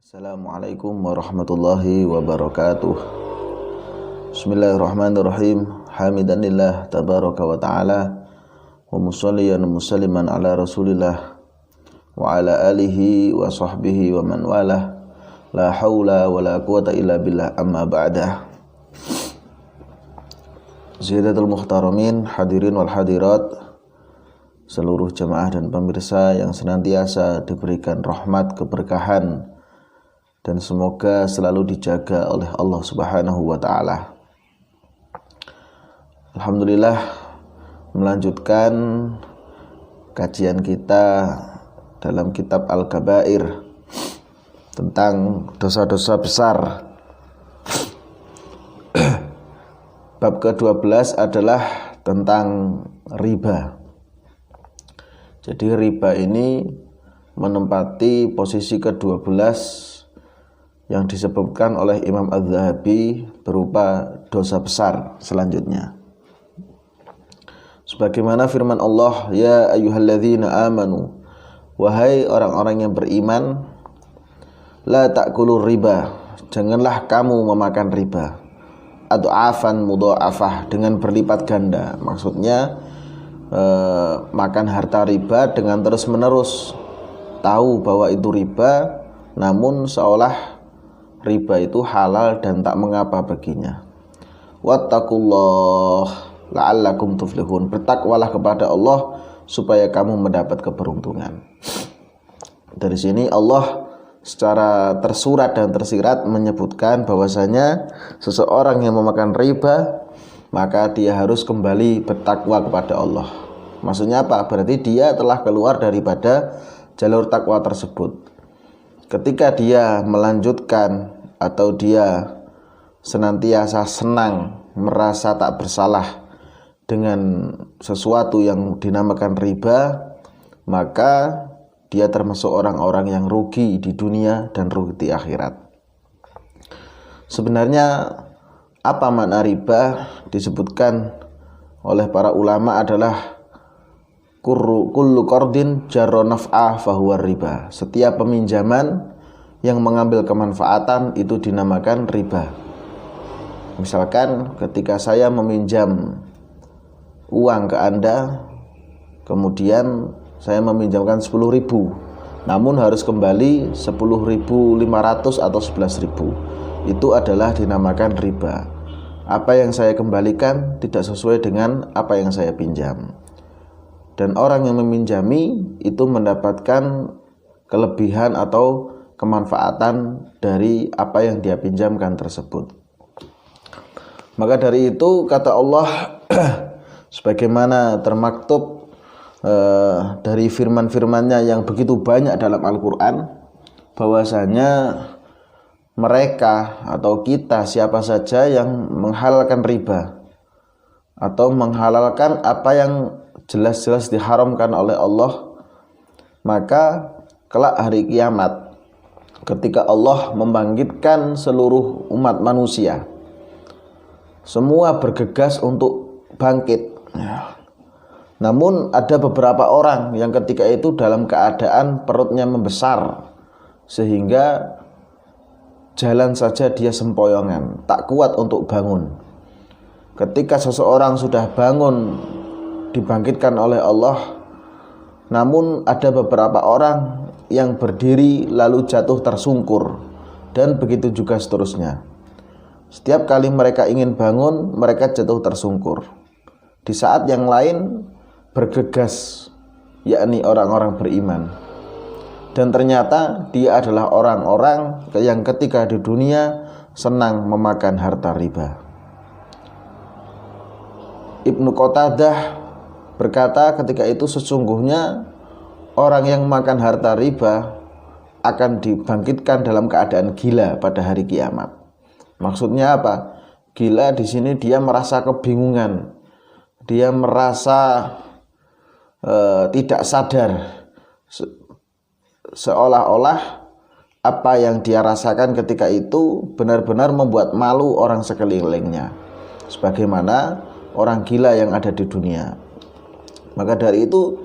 Assalamualaikum warahmatullahi wabarakatuh. Bismillahirrahmanirrahim. Hamidanillah tabaraka wa ta'ala wa musalliyan musalliman ala rasulillah wa ala alihi wa sahbihi wa man walah. La hawla wa la quwata illa billah, amma ba'dah. Ziyadatul muhtaramin, hadirin wal hadirat, seluruh jemaah dan pemirsa yang senantiasa diberikan rahmat keberkahan dan semoga selalu dijaga oleh Allah Subhanahu wa ta'ala. Alhamdulillah, melanjutkan kajian kita dalam kitab Al-Kabair tentang dosa-dosa besar. Bab ke-12 adalah tentang riba. Jadi riba ini menempati posisi ke-12 yang disebutkan oleh Imam Az-Zahabi berupa dosa besar selanjutnya. Sebagaimana firman Allah, ya ayyuhalladzina amanu, wahai orang-orang yang beriman, la ta'kulur riba, janganlah kamu memakan riba, ad'afan mudha'afah, dengan berlipat ganda. Maksudnya makan harta riba dengan terus menerus, tahu bahwa itu riba, namun seolah riba itu halal dan tak mengapa baginya. Wattaqullah la'allakum tuflihun, bertakwalah kepada Allah supaya kamu mendapat keberuntungan. Dari sini Allah secara tersurat dan tersirat menyebutkan bahwasanya seseorang yang memakan riba maka dia harus kembali bertakwa kepada Allah. Maksudnya apa? Berarti dia telah keluar daripada jalur takwa tersebut. Ketika dia melanjutkan atau dia senantiasa senang, merasa tak bersalah dengan sesuatu yang dinamakan riba, maka dia termasuk orang-orang yang rugi di dunia dan rugi di akhirat. Sebenarnya apa makna riba? Disebutkan oleh para ulama adalah kullu qardin jarra naf'a fahuwa riba. Setiap peminjaman yang mengambil kemanfaatan itu dinamakan riba. Misalkan ketika saya meminjam uang ke Anda, kemudian saya meminjamkan 10.000, namun harus kembali 10.500 atau 11.000, itu adalah dinamakan riba. Apa yang saya kembalikan tidak sesuai dengan apa yang saya pinjam, dan orang yang meminjami itu mendapatkan kelebihan atau kemanfaatan dari apa yang dia pinjamkan tersebut. Maka dari itu kata Allah sebagaimana termaktub dari firman-firmannya yang begitu banyak dalam Al-Quran, bahwasanya mereka atau kita, siapa saja yang menghalalkan riba atau menghalalkan apa yang jelas-jelas diharamkan oleh Allah, maka kelak hari kiamat ketika Allah membangkitkan seluruh umat manusia, semua bergegas untuk bangkit. Namun ada beberapa orang yang ketika itu dalam keadaan perutnya membesar, sehingga jalan saja dia sempoyongan, tak kuat untuk bangun. Ketika seseorang sudah bangun, dibangkitkan oleh Allah, namun ada beberapa orang yang berdiri lalu jatuh tersungkur, dan begitu juga seterusnya. Setiap kali mereka ingin bangun, mereka jatuh tersungkur. Di saat yang lain bergegas, yakni orang-orang beriman. Dan ternyata dia adalah orang-orang yang ketika di dunia senang memakan harta riba. Ibnu Qatadah berkata ketika itu sesungguhnya orang yang makan harta riba akan dibangkitkan dalam keadaan gila pada hari kiamat. Maksudnya apa? Gila di sini dia merasa kebingungan, dia merasa tidak sadar, seolah-olah apa yang dia rasakan ketika itu benar-benar membuat malu orang sekelilingnya, sebagaimana orang gila yang ada di dunia. Maka dari itu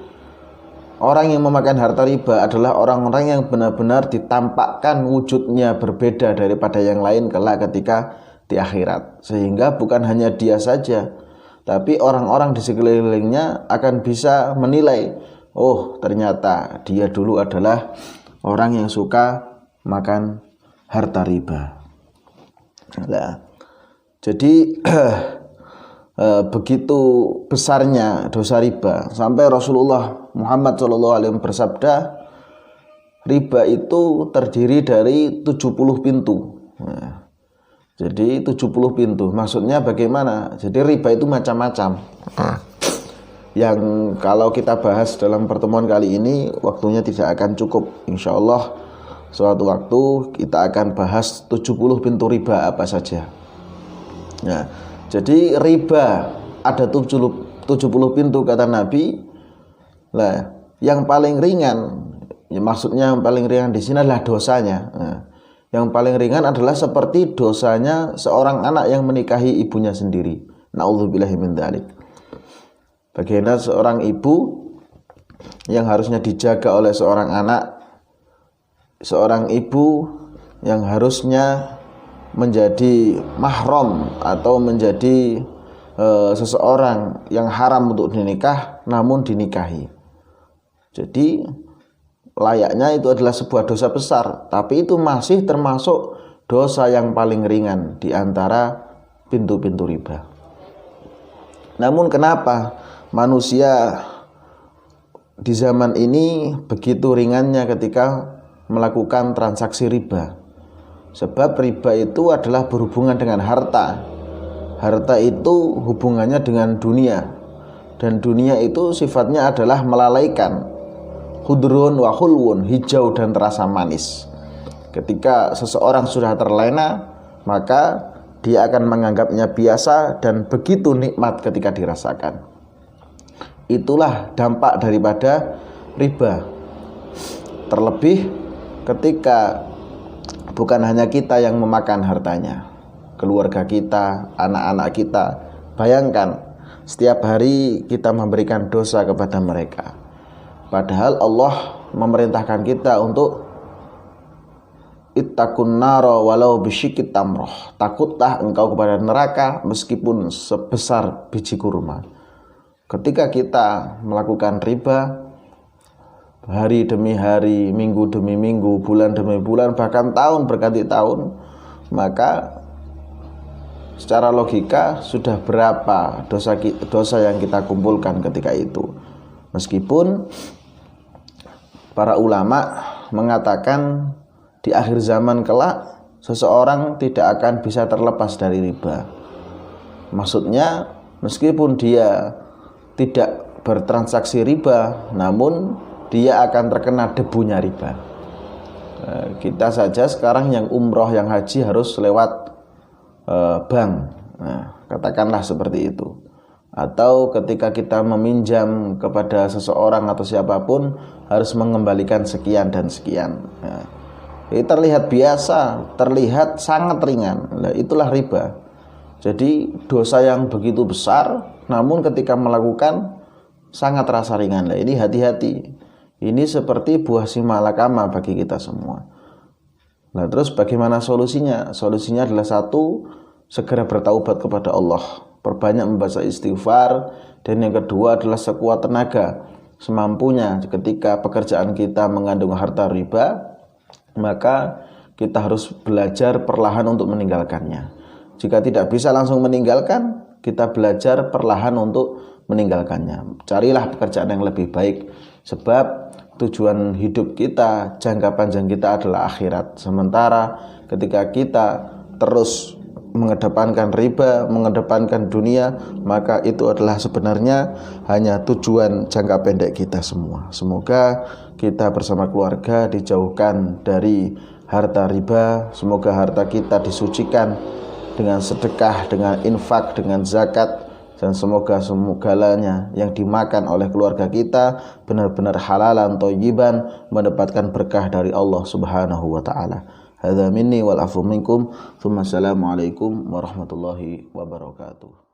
orang yang memakan harta riba adalah orang-orang yang benar-benar ditampakkan wujudnya berbeda daripada yang lain kelak ketika di akhirat. Sehingga bukan hanya dia saja, tapi orang-orang di sekelilingnya akan bisa menilai, oh ternyata dia dulu adalah orang yang suka makan harta riba. Nah, jadi begitu besarnya dosa riba sampai Rasulullah Muhammad SAW bersabda, riba itu terdiri dari 70 pintu. Nah, jadi 70 pintu maksudnya bagaimana? Jadi riba itu macam-macam. Yang kalau kita bahas dalam pertemuan kali ini waktunya tidak akan cukup. Insya Allah suatu waktu kita akan bahas 70 pintu riba apa saja. Nah, jadi riba ada 70 pintu kata Nabi. Nah, yang paling ringan, ya maksudnya yang paling ringan di sini adalah dosanya. Nah, yang paling ringan adalah seperti dosanya seorang anak yang menikahi ibunya sendiri. Na'udzubillahi min dzalik. Bagaimana seorang ibu yang harusnya dijaga oleh seorang anak, seorang ibu yang harusnya menjadi mahram atau menjadi seseorang yang haram untuk dinikah namun dinikahi. Jadi layaknya itu adalah sebuah dosa besar, tapi itu masih termasuk dosa yang paling ringan di antara pintu-pintu riba. Namun kenapa manusia di zaman ini begitu ringannya ketika melakukan transaksi riba? Sebab riba itu adalah berhubungan dengan harta. Harta itu hubungannya dengan dunia, dan dunia itu sifatnya adalah melalaikan. Khudrun wa hulwun, hijau dan terasa manis. Ketika seseorang sudah terlena, maka dia akan menganggapnya biasa dan begitu nikmat ketika dirasakan. Itulah dampak daripada riba. Terlebih ketika bukan hanya kita yang memakan hartanya, keluarga kita, anak-anak kita. Bayangkan setiap hari kita memberikan dosa kepada mereka, padahal Allah memerintahkan kita untuk ittaqun nara walau bisyikit tamroh. Takutlah engkau kepada neraka meskipun sebesar biji kurma. Ketika kita melakukan riba, hari demi hari, minggu demi minggu, bulan demi bulan, bahkan tahun berganti tahun, maka secara logika sudah berapa dosa yang kita kumpulkan ketika itu. Meskipun para ulama mengatakan di akhir zaman kelak seseorang tidak akan bisa terlepas dari riba. Maksudnya meskipun dia tidak bertransaksi riba, namun dia akan terkena debunya riba. Kita saja sekarang yang umroh, yang haji harus lewat bank. Katakanlah seperti itu. Atau ketika kita meminjam kepada seseorang atau siapapun harus mengembalikan sekian dan sekian. Ini terlihat biasa, terlihat sangat ringan. Itulah riba. Jadi dosa yang begitu besar, namun ketika melakukan sangat terasa ringan. Ini hati-hati. Ini seperti buah si malakama bagi kita semua. Nah, terus bagaimana solusinya? Solusinya adalah satu, segera bertaubat kepada Allah, perbanyak membaca istighfar, dan yang kedua adalah sekuat tenaga semampunya. Ketika pekerjaan kita mengandung harta riba, maka kita harus belajar perlahan untuk meninggalkannya. Jika tidak bisa langsung meninggalkan, kita belajar perlahan untuk meninggalkannya. Carilah pekerjaan yang lebih baik, sebab tujuan hidup kita, jangka panjang kita adalah akhirat. Sementara ketika kita terus mengedepankan riba, mengedepankan dunia, maka itu adalah sebenarnya hanya tujuan jangka pendek kita semua. Semoga kita bersama keluarga dijauhkan dari harta riba. Semoga harta kita disucikan dengan sedekah, dengan infak, dengan zakat. Dan semoga semugalanya yang dimakan oleh keluarga kita benar-benar halalan thayyiban, mendapatkan berkah dari Allah Subhanahu wa taala. Hadza minni wal afu minkum. Tsumma assalamu alaikum warahmatullahi wabarakatuh.